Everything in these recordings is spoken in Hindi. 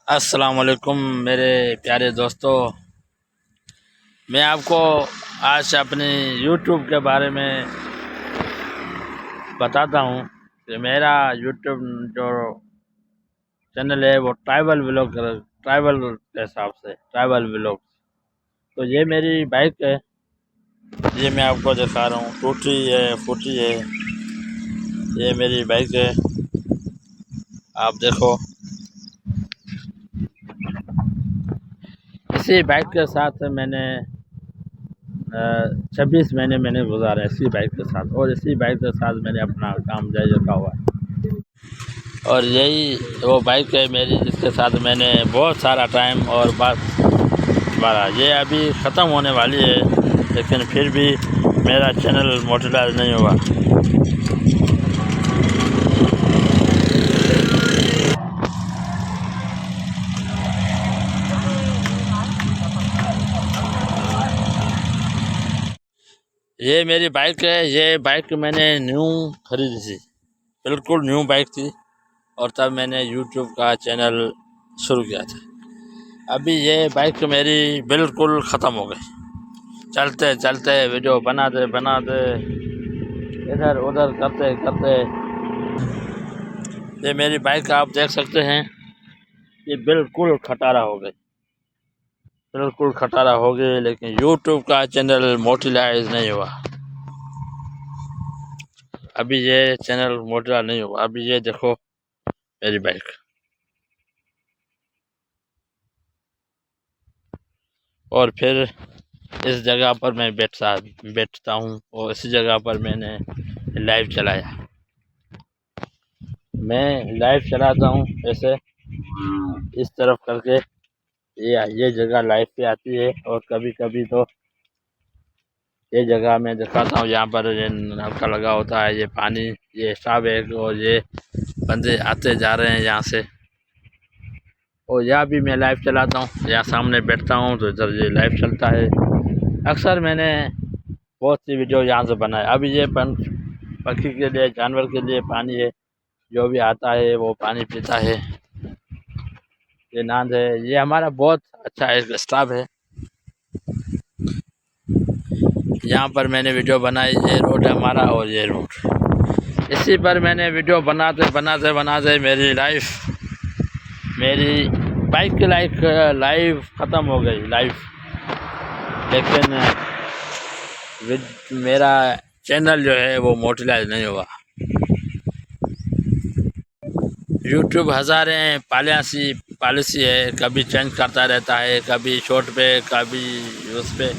अस्सलाम वालेकुम मेरे प्यारे दोस्तों। मैं आपको आज अपने यूट्यूब के बारे में बताता हूँ कि मेरा यूट्यूब जो चैनल है वो ट्रैवल के हिसाब से ट्रैवल व्लॉग। तो ये मेरी बाइक है, ये मैं आपको दिखा रहा हूँ। टूटी है, फूटी है, ये मेरी बाइक है, आप देखो। इसी बाइक के साथ मैंने 26 महीने मैंने गुजारे इसी बाइक के साथ, और इसी बाइक के साथ मैंने अपना काम जारी रखा हुआ है। और यही वो बाइक है मेरी जिसके साथ मैंने बहुत सारा टाइम और बात मारा। ये अभी ख़त्म होने वाली है, लेकिन फिर भी मेरा चैनल मोटिलाइज नहीं हुआ। ये मेरी बाइक है, ये बाइक मैंने न्यू खरीदी थी, बिल्कुल न्यू बाइक थी, और तब मैंने यूट्यूब का चैनल शुरू किया था। अभी ये बाइक मेरी बिल्कुल ख़त्म हो गई। चलते चलते वीडियो बनाते इधर उधर करते करते ये मेरी बाइक आप देख सकते हैं, ये बिल्कुल खटारा हो गई, बिल्कुल खटारा हो गई। लेकिन यूट्यूब का चैनल मोटिलाइज नहीं हुआ। अभी ये चैनल मोटिलाइज नहीं हुआ। अभी ये देखो मेरी बाइक, और फिर इस जगह पर मैं बैठता हूँ, और इसी जगह पर मैंने लाइव चलाया। मैं लाइव चलाता हूँ ऐसे इस तरफ करके, ये जगह लाइव पे आती है। और कभी कभी तो ये जगह मैं दिखाता हूँ, यहाँ पर ये नलका लगा होता है, ये पानी, ये साफ है, और ये बंदे आते जा रहे हैं यहाँ से। और यहाँ भी मैं लाइव चलाता हूँ, यहाँ सामने बैठता हूँ तो इधर ये लाइव चलता है। अक्सर मैंने बहुत सी वीडियो यहाँ से बनाए। अभी ये पक्षी के लिए, जानवर के लिए पानी है, जो भी आता है वो पानी पीता है। ये नांद है, ये हमारा बहुत अच्छा एक स्टाफ है। यहाँ पर मैंने वीडियो बनाई, ये रोड है हमारा, और ये रोड, इसी पर मैंने वीडियो बनाते मेरी बाइक की लाइफ ख़त्म हो गई लेकिन मेरा चैनल जो है वो मोटिलाइज नहीं हुआ। यूट्यूब हज़ारें पॉलिसी है, कभी चेंज करता रहता है, कभी शॉर्ट पे, कभी उस पे।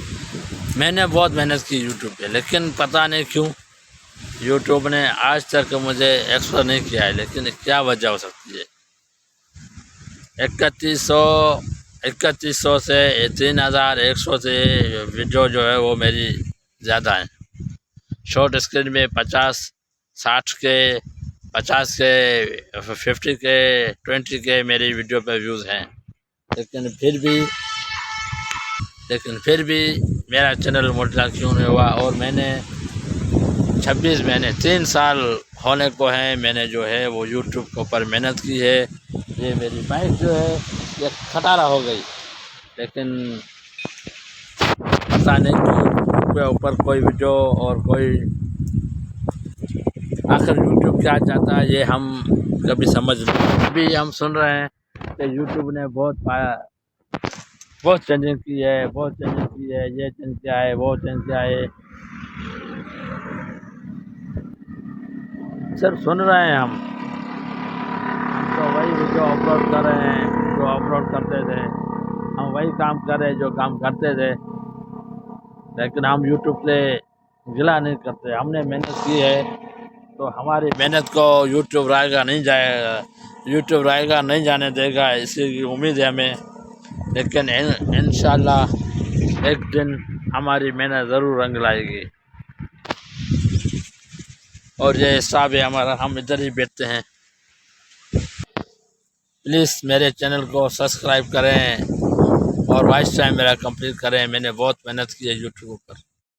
मैंने बहुत मेहनत की यूट्यूब पे, लेकिन पता नहीं क्यों यूट्यूब ने आज तक मुझे एक्सप्लोर नहीं किया है। लेकिन क्या वजह हो सकती है? 3100 से 3100 से वीडियो जो है वो मेरी ज़्यादा है। शॉर्ट स्क्रीन में 50 के 50 के 20 के मेरी वीडियो पे व्यूज़ हैं। लेकिन फिर भी मेरा चैनल मोटिलाइज क्यों नहीं हुआ? और मैंने 26 महीने 3 साल होने को हैं, मैंने जो है वो यूट्यूब के ऊपर मेहनत की है। ये मेरी बाइक जो है ये खटारा हो गई, लेकिन पता नहीं क्यों के ऊपर कोई वीडियो और कोई, आखिर यूट्यूब क्या चाहता है ये हम कभी समझ नहीं। अभी हम सुन रहे हैं कि यूट्यूब ने बहुत चेंजिंग की है, ये चेंज किया है, वो चेंज किया है, सिर्फ सुन रहे हैं हम। तो वही वीडियो अपलोड कर रहे हैं जो अपलोड करते थे, हम वही काम कर रहे हैं जो काम करते थे। लेकिन हम यूट्यूब से गिला नहीं करते, हमने मेहनत की है तो हमारी मेहनत को यूट्यूब रायगा नहीं जाने देगा, इसी उम्मीद है हमें। लेकिन इंशाल्लाह एक दिन हमारी मेहनत ज़रूर रंग लाएगी। और ये हिसाब है हमारा, हम इधर ही बैठते हैं। प्लीज़ मेरे चैनल को सब्सक्राइब करें और वॉच टाइम मेरा कंप्लीट करें। मैंने बहुत मेहनत की है यूट्यूब पर।